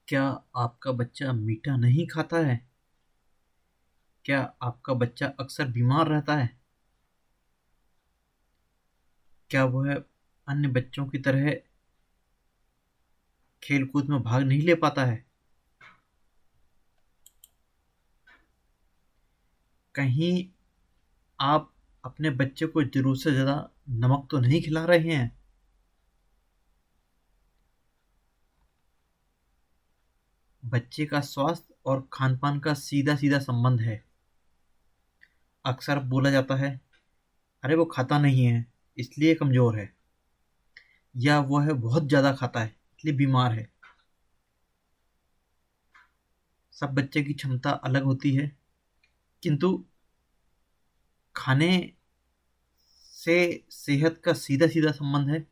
क्या आपका बच्चा मीठा नहीं खाता है? क्या आपका बच्चा अक्सर बीमार रहता है? क्या वह अन्य बच्चों की तरह खेल-कूद में भाग नहीं ले पाता है? कहीं आप अपने बच्चे को ज़रूरत से ज़्यादा नमक तो नहीं खिला रहे हैं? बच्चे का स्वास्थ्य और खान-पान का सीधा-सीधा संबंध है। अक्सर बोला जाता है, "अरे वो खाता नहीं है, इसलिए कमज़ोर है" या "वह बहुत ज़्यादा खाता है, इसलिए बीमार है।" सब बच्चे की क्षमता अलग होती है, किंतु खाने से सेहत का सीधा-सीधा संबंध है।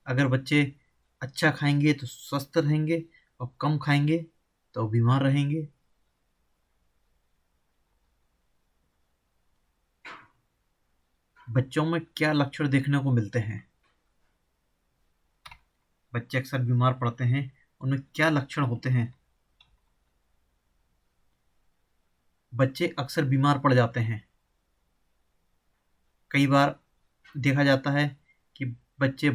अगर बच्चे अच्छा खाएँगे तो स्वस्थ रहेंगे और कम खाएँगे तो बीमार रहेंगे। बच्चों में क्या लक्षण देखने को मिलते हैं? बच्चे अक्सर बीमार पड़ते हैं, उनमें क्या लक्षण होते हैं? बच्चे अक्सर बीमार पड़ जाते हैं। कई बार देखा जाता है कि बच्चे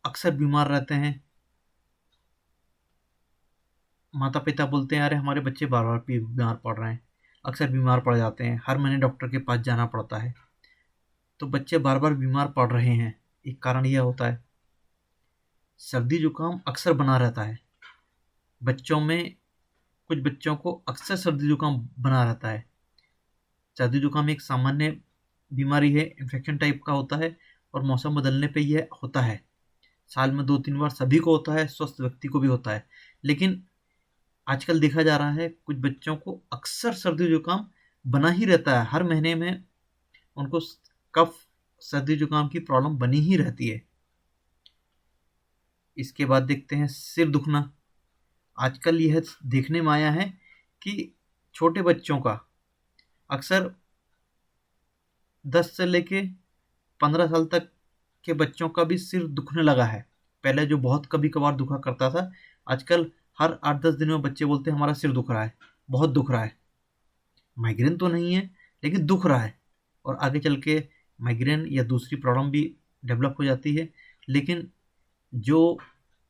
अक्सर बीमार रहते हैं। माता-पिता बोलते हैं, "अरे हमारे बच्चे बार-बार बीमार पड़ रहे हैं।" अक्सर बीमार पड़ जाते हैं, हर महीने डॉक्टर के पास जाना पड़ता है। तो बच्चे बार-बार बीमार पड़ रहे हैं, एक कारण यह होता है। सर्दी-जुकाम अक्सर बना रहता है। बच्चों में कुछ बच्चों को अक्सर सर्दी-जुकाम बना रहता है। सर्दी-जुकाम एक सामान्य बीमारी है, इन्फेक्शन टाइप का होता है और मौसम बदलने पे यह होता है। साल में 2-3 बार सभी को होता है, स्वस्थ व्यक्ति को भी होता है। लेकिन आजकल देखा जा रहा है, कुछ बच्चों को अक्सर सर्दी-जुकाम बना ही रहता है। हर महीने में उनको कफ, सर्दी-जुकाम की प्रॉब्लम बनी ही रहती है। इसके बाद देखते हैं सिर दुखना। आजकल यह देखने में आया है कि छोटे बच्चों का अक्सर 10 से लेके 15 साल तक के बच्चों का भी सिर दुखने लगा है। पहले जो बहुत कभी-कभार दुखा करता था, आजकल हर 8-10 दिन में बच्चे बोलते हैं हमारा सिर दुख रहा है, बहुत दुख रहा है। माइग्रेन तो नहीं है, लेकिन दुख रहा है और आगे चल के माइग्रेन या दूसरी प्रॉब्लम भी डेवलप हो जाती है। लेकिन जो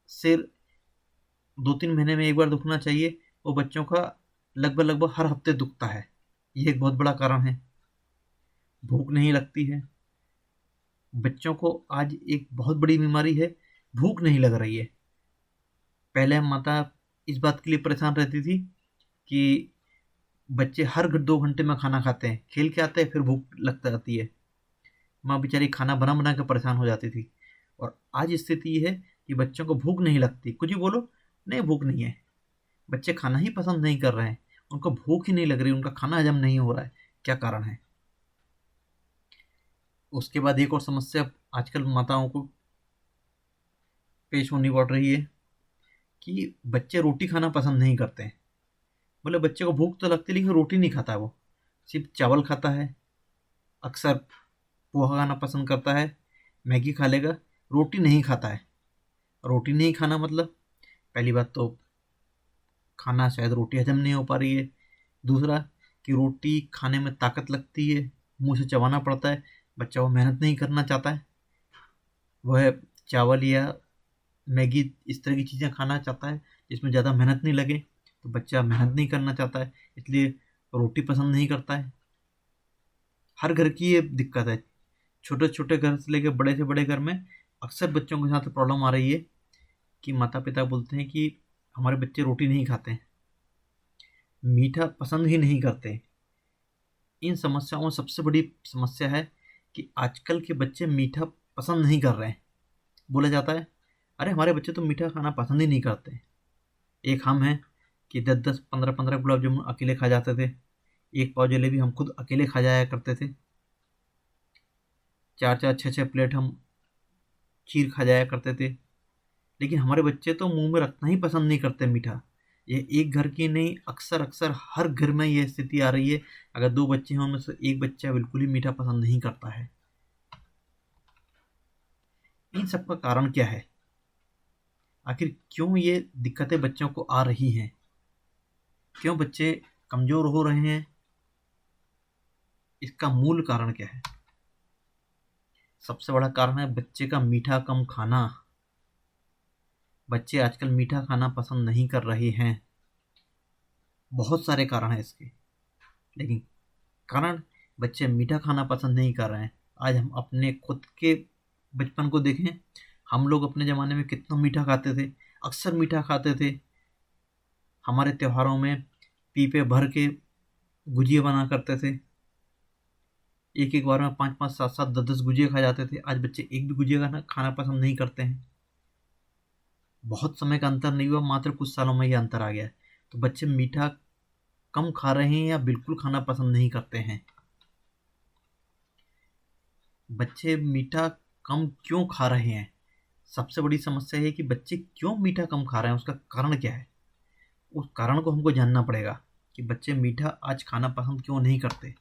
सिर 2-3 महीने में एक बार दुखना चाहिए, वो बच्चों का लगभग-लगभग हर हफ्ते दुखता है। ये एक बहुत बड़ा कारण है। भूख नहीं लगती है। बच्चों को आज एक बहुत बड़ी बीमारी है, भूख नहीं लग रही है। पहले माता इस बात के लिए परेशान रहती थी कि बच्चे हर 2 घंटे में खाना खाते हैं, खेल के आते हैं फिर भूख लग जाती है। माँ बेचारी खाना बना-बना के परेशान हो जाती थी और आज स्थिति ये है कि बच्चों को भूख नहीं लगती। कुछ भी बोलो, नहीं भूख नहीं है। बच्चे खाना ही पसंद नहीं कर रहे हैं, उनको भूख ही नहीं लग रही, उनका खाना हजम नहीं हो रहा है। क्या कारण है? उसके बाद एक और समस्या आजकल माताओं को पेश होनी पड़ रही है कि बच्चे रोटी खाना पसंद नहीं करते हैं। बोले बच्चे को भूख तो लगती है लेकिन रोटी नहीं खाता है वो, सिर्फ चावल खाता है, अक्सर पोहा खाना पसंद करता है, मैगी खा लेगा, रोटी नहीं खाता है। रोटी नहीं खाना मतलब पहली बात तो खाना शायद रोटी हजम नहीं हो पा रही है। दूसरा कि रोटी खाने में ताकत लगती है, मुँह से चबाना पड़ता है, बच्चा वो मेहनत नहीं करना चाहता है। वह चावल या मैगी इस तरह की चीज़ें खाना चाहता है जिसमें ज़्यादा मेहनत नहीं लगे, तो बच्चा मेहनत नहीं करना चाहता है, इसलिए रोटी पसंद नहीं करता है। हर घर की ये दिक्कत है। छोटे-छोटे घर से लेके बड़े से बड़े घर में अक्सर बच्चों के साथ प्रॉब्लम आ रही है कि माता-पिता बोलते हैं कि हमारे बच्चे रोटी नहीं खाते हैं, मीठा पसंद ही नहीं करते। इन समस्याओं में सबसे बड़ी समस्या है कि आजकल के बच्चे मीठा पसंद नहीं कर रहे हैं। बोला जाता है, "अरे! हमारे बच्चे तो मीठा खाना पसंद ही नहीं करते।" एक हम हैं कि 10-10, 15-15 गुलाब जामुन अकेले खा जाते थे। एक पाव जलेबी हम खुद अकेले खा जाया करते थे। 4-4, 6-6 प्लेट हम खीर खा जाया करते थे। लेकिन हमारे बच्चे तो मुँह में रखना ही पसंद नहीं करते मीठा। ये एक घर की नहीं, अक्सर-अक्सर हर घर में ये स्थिति आ रही है। अगर 2 बच्चे हैं, उनमें से एक बच्चा बिल्कुल ही मीठा पसंद नहीं करता है। इन सब का कारण क्या है? आखिर क्यों ये दिक्कतें बच्चों को आ रही हैं? क्यों बच्चे कमज़ोर हो रहे हैं, इसका मूल कारण क्या है? सबसे बड़ा कारण है बच्चे का मीठा कम खाना। बच्चे आजकल मीठा खाना पसंद नहीं कर रहे हैं। बहुत सारे कारण हैं इसके, लेकिन कारण बच्चे मीठा खाना पसंद नहीं कर रहे हैं। आज हम अपने खुद के बचपन को देखें, हम लोग अपने ज़माने में कितना मीठा खाते थे, अक्सर मीठा खाते थे। हमारे त्योहारों में पीपे भर के गुजिया बना करते थे। एक एक बार में 5-5, 7-7, 10-10 गुजिया खा जाते थे। आज बच्चे एक भी गुजिया खाना पसंद नहीं करते हैं। बहुत समय का अंतर नहीं हुआ, मात्र कुछ सालों में ये अंतर आ गया है। तो बच्चे मीठा कम खा रहे हैं या बिल्कुल खाना पसंद नहीं करते हैं। बच्चे मीठा कम क्यों खा रहे हैं? सबसे बड़ी समस्या है कि बच्चे क्यों मीठा कम खा रहे हैं, उसका कारण क्या है? उस कारण को हमको जानना पड़ेगा कि बच्चे मीठा आज खाना पसंद क्यों नहीं करते।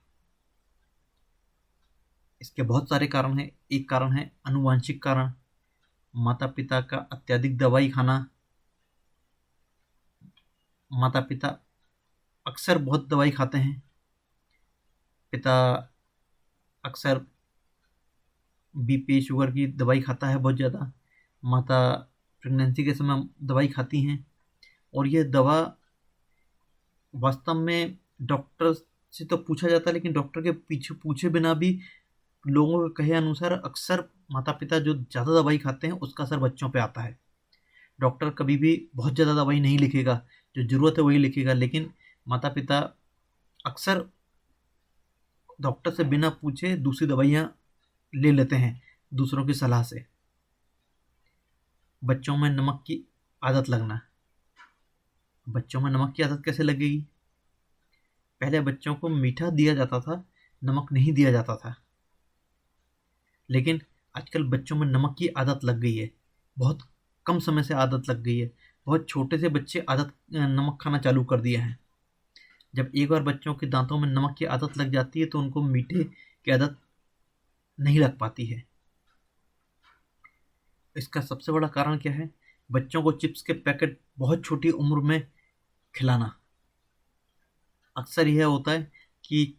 इसके बहुत सारे कारण हैं। एक कारण है आनुवंशिक कारण, माता पिता का अत्यधिक दवाई खाना। माता पिता अक्सर बहुत दवाई खाते हैं। पिता अक्सर बीपी शुगर की दवाई खाता है बहुत ज़्यादा। माता प्रेगनेंसी के समय दवाई खाती हैं, और ये दवा वास्तव में डॉक्टर से तो पूछा जाता है, लेकिन डॉक्टर के पीछे पूछे बिना भी लोगों के कहे अनुसार अक्सर माता पिता जो ज़्यादा दवाई खाते हैं उसका असर बच्चों पे आता है। डॉक्टर कभी भी बहुत ज़्यादा दवाई नहीं लिखेगा, जो ज़रूरत है वही लिखेगा, लेकिन माता पिता अक्सर डॉक्टर से बिना पूछे दूसरी दवाइयाँ ले लेते हैं दूसरों की सलाह से। बच्चों में नमक की आदत लगना। बच्चों में नमक की आदत कैसे लगेगी? पहले बच्चों को मीठा दिया जाता था, नमक नहीं दिया जाता था, लेकिन आजकल बच्चों में नमक की आदत लग गई है। बहुत कम समय से आदत लग गई है। बहुत छोटे से बच्चे नमक खाना चालू कर दिए हैं। जब एक बार बच्चों के दांतों में नमक की आदत लग जाती है तो उनको मीठे की आदत नहीं लग पाती है। इसका सबसे बड़ा कारण क्या है? बच्चों को चिप्स के पैकेट बहुत छोटी उम्र में खिलाना। अक्सर यह होता है कि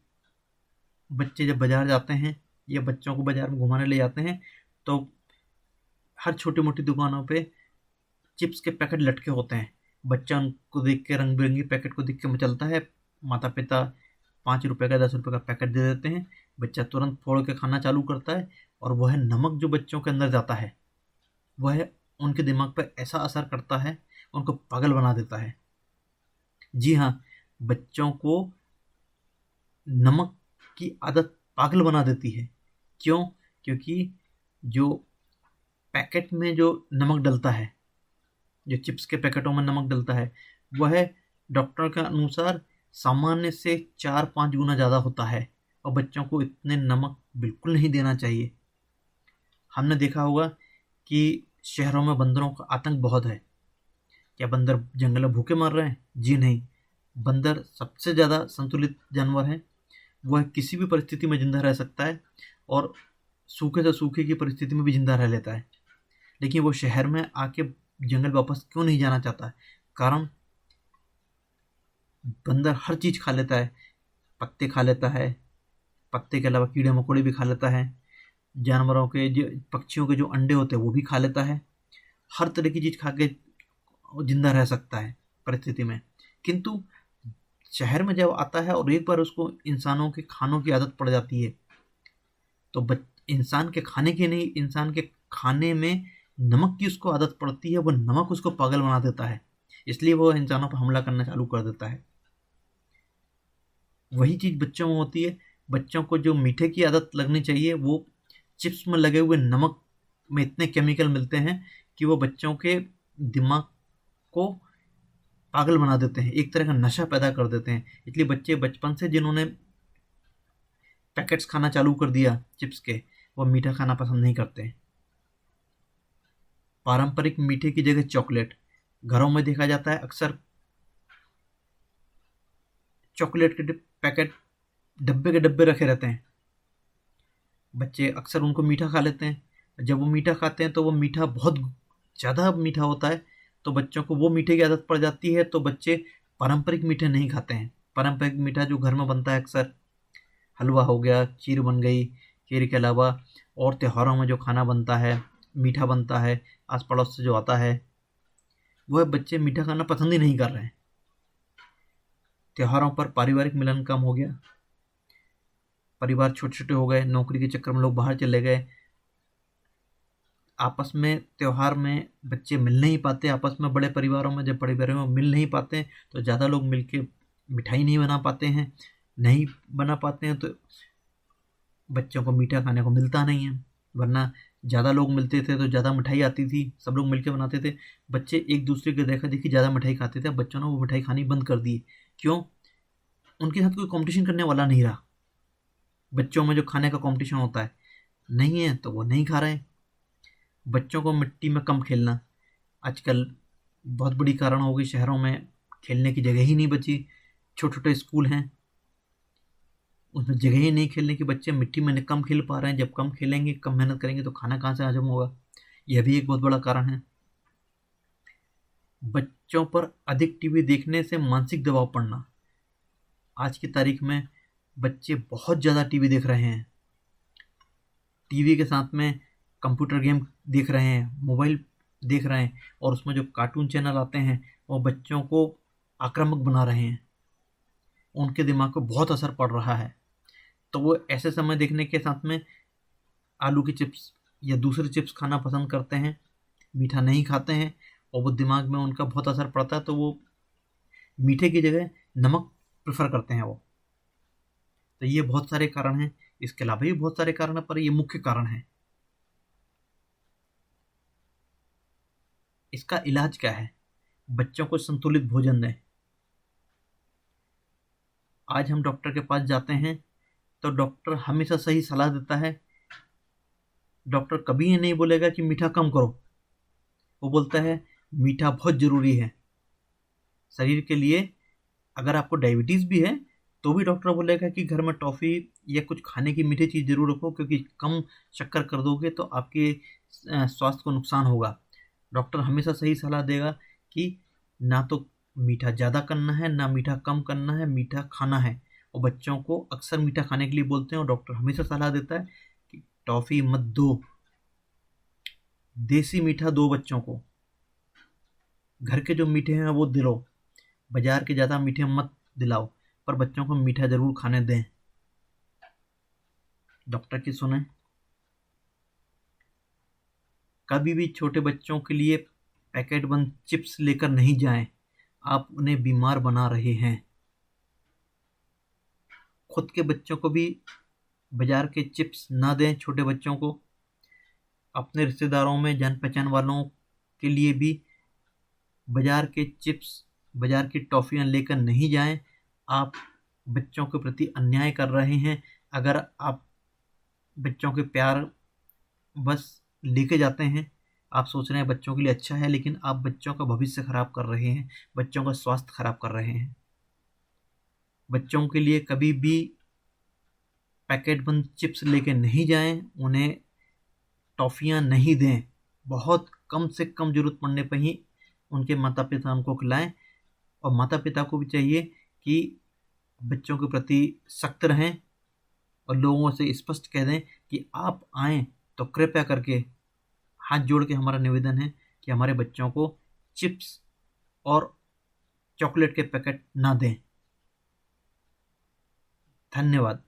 बच्चे जब बाजार जाते हैं या बच्चों को बाजार में घुमाने ले जाते हैं तो हर छोटी मोटी दुकानों पे चिप्स के पैकेट लटके होते हैं। बच्चा उनको देख के, रंग बिरंगी पैकेट को देख के मचलता है। माता पिता 5 रुपए का, 10 रुपए का पैकेट दे देते हैं। बच्चा तुरंत फोड़ के खाना चालू करता है, और वह नमक जो बच्चों के अंदर जाता है वह उनके दिमाग पर ऐसा असर करता है, उनको पागल बना देता है। जी हाँ, बच्चों को नमक की आदत पागल बना देती है। क्यों? क्योंकि जो पैकेट में जो नमक डलता है, जो चिप्स के पैकेटों में नमक डलता है, वह डॉक्टर के अनुसार सामान्य से 4-5 गुना ज़्यादा होता है, और बच्चों को इतने नमक बिल्कुल नहीं देना चाहिए। हमने देखा होगा कि शहरों में बंदरों का आतंक बहुत है। क्या बंदर जंगल में भूखे मर रहे हैं? जी नहीं। बंदर सबसे ज़्यादा संतुलित जानवर है। वह किसी भी परिस्थिति में जिंदा रह सकता है, और सूखे से सूखे की परिस्थिति में भी जिंदा रह लेता है। लेकिन वो शहर में आके जंगल वापस क्यों नहीं जाना चाहता? कारण बंदर हर चीज़ खा लेता है। पत्ते खा लेता है, पत्ते के अलावा कीड़े मकोड़े भी खा लेता है। जानवरों के जो, पक्षियों के जो अंडे होते हैं वो भी खा लेता है। हर तरह की चीज़ खा के जिंदा रह सकता है परिस्थिति में। किंतु शहर में जब आता है और एक बार उसको इंसानों के खानों की आदत पड़ जाती है, तो इंसान के खाने की नहीं, इंसान के खाने में नमक की उसको आदत पड़ती है। वो नमक उसको पागल बना देता है, इसलिए वो इंसानों पर हमला करना चालू कर देता है। वही चीज़ बच्चों में होती है। बच्चों को जो मीठे की आदत लगनी चाहिए, वो चिप्स में लगे हुए नमक में इतने केमिकल मिलते हैं कि वो बच्चों के दिमाग को पागल बना देते हैं, एक तरह का नशा पैदा कर देते हैं। इसलिए बच्चे बचपन से जिन्होंने पैकेट्स खाना चालू कर दिया चिप्स के, वो मीठा खाना पसंद नहीं करते हैं। पारंपरिक मीठे की जगह चॉकलेट घरों में देखा जाता है। अक्सर चॉकलेट के पैकेट डब्बे के डब्बे रखे रहते हैं। बच्चे अक्सर उनको मीठा खा लेते हैं। जब वो मीठा खाते हैं तो वो मीठा बहुत ज़्यादा मीठा होता है, तो बच्चों को वो मीठे की आदत पड़ जाती है। तो बच्चे पारंपरिक मीठे नहीं खाते हैं। पारंपरिक मीठा जो घर में बनता है अक्सर हलवा हो गया, खीर बन गई, खीर के अलावा और त्योहारों में जो खाना बनता है, मीठा बनता है, आस पड़ोस से जो आता है, वह बच्चे मीठा खाना पसंद ही नहीं कर रहे हैं। त्योहारों पर पारिवारिक मिलन कम हो गया, परिवार छोटे छोटे हो गए, नौकरी के चक्कर में लोग बाहर चले गए, आपस में त्योहार में बच्चे मिल नहीं पाते, आपस में बड़े परिवारों में जब बड़े परिवारों में मिल नहीं पाते तो ज़्यादा लोग मिलके मिठाई नहीं बना पाते हैं, नहीं बना पाते हैं तो बच्चों को मीठा खाने को मिलता नहीं है। वरना ज़्यादा लोग मिलते थे तो ज़्यादा मिठाई आती थी, सब लोग मिलके बनाते थे, बच्चे एक दूसरे के देखा देखी ज़्यादा मिठाई खाते थे। अब बच्चों ने वो मिठाई खानी बंद कर दी। क्यों? उनके साथ कोई कंपटीशन करने वाला नहीं रहा। बच्चों में जो खाने का कंपटीशन होता है नहीं है तो वो नहीं खा रहे। बच्चों को मिट्टी में कम खेलना आजकल बहुत बड़ी कारण हो गई। शहरों में खेलने की जगह ही नहीं बची, छोटे छोटे स्कूल हैं उसमें जगह ही नहीं खेलने की, बच्चे मिट्टी में कम खेल पा रहे हैं। जब कम खेलेंगे, कम मेहनत करेंगे तो खाना कहाँ से हजम होगा? यह भी एक बहुत बड़ा कारण है। बच्चों पर अधिक टीवी देखने से मानसिक दबाव पड़ना। आज की तारीख में बच्चे बहुत ज़्यादा टीवी देख रहे हैं, टीवी के साथ में कंप्यूटर गेम देख रहे हैं, मोबाइल देख रहे हैं, और उसमें जो कार्टून चैनल आते हैं वो बच्चों को आक्रामक बना रहे हैं, उनके दिमाग को बहुत असर पड़ रहा है। तो वो ऐसे समय देखने के साथ में आलू की चिप्स या दूसरे चिप्स खाना पसंद करते हैं, मीठा नहीं खाते हैं, और वो दिमाग में उनका बहुत असर पड़ता है, तो वो मीठे की जगह नमक प्रेफर करते हैं वो। तो ये बहुत सारे कारण हैं, इसके अलावा भी बहुत सारे कारण हैं, पर ये मुख्य कारण है। इसका इलाज क्या है? बच्चों को संतुलित भोजन दें। आज हम डॉक्टर के पास जाते हैं तो डॉक्टर हमेशा सही सलाह देता है। डॉक्टर कभी ये नहीं बोलेगा कि मीठा कम करो, वो बोलता है मीठा बहुत ज़रूरी है शरीर के लिए। अगर आपको डायबिटीज़ भी है तो भी डॉक्टर बोलेगा कि घर में टॉफ़ी या कुछ खाने की मीठी चीज़ ज़रूर रखो, क्योंकि कम शक्कर कर दोगे तो आपके स्वास्थ्य को नुकसान होगा। डॉक्टर हमेशा सही सलाह देगा कि ना तो मीठा ज़्यादा करना है, ना मीठा कम करना है, मीठा खाना है। और बच्चों को अक्सर मीठा खाने के लिए बोलते हैं और डॉक्टर हमेशा सलाह देता है कि टॉफ़ी मत दो, देसी मीठा दो बच्चों को। घर के जो मीठे हैं वो दिलो, बाजार के ज़्यादा मीठे मत दिलाओ, पर बच्चों को मीठा ज़रूर खाने दें। डॉक्टर की सुने। कभी भी छोटे बच्चों के लिए पैकेट बंद चिप्स लेकर नहीं जाएं, आप उन्हें बीमार बना रहे हैं। खुद के बच्चों को भी बाजार के चिप्स ना दें छोटे बच्चों को। अपने रिश्तेदारों में जान पहचान वालों के लिए भी बाजार के चिप्स, बाजार की टॉफ़ियाँ लेकर नहीं जाएं। आप बच्चों के प्रति अन्याय कर रहे हैं। अगर आप बच्चों के प्यार बस लेके जाते हैं, आप सोच रहे हैं बच्चों के लिए अच्छा है, लेकिन आप बच्चों का भविष्य खराब कर रहे हैं, बच्चों का स्वास्थ्य खराब कर रहे हैं। बच्चों के लिए कभी भी पैकेट बंद चिप्स लेके नहीं जाएं, उन्हें टॉफ़ियाँ नहीं दें। बहुत कम से कम ज़रूरत पड़ने पर ही उनके माता पिता उनको खिलाएं। और माता पिता को भी चाहिए कि बच्चों के प्रति सख्त रहें और लोगों से स्पष्ट कह दें कि आप आएँ तो कृपया करके हाथ जोड़ के हमारा निवेदन है कि हमारे बच्चों को चिप्स और चॉकलेट के पैकेट ना दें। धन्यवाद।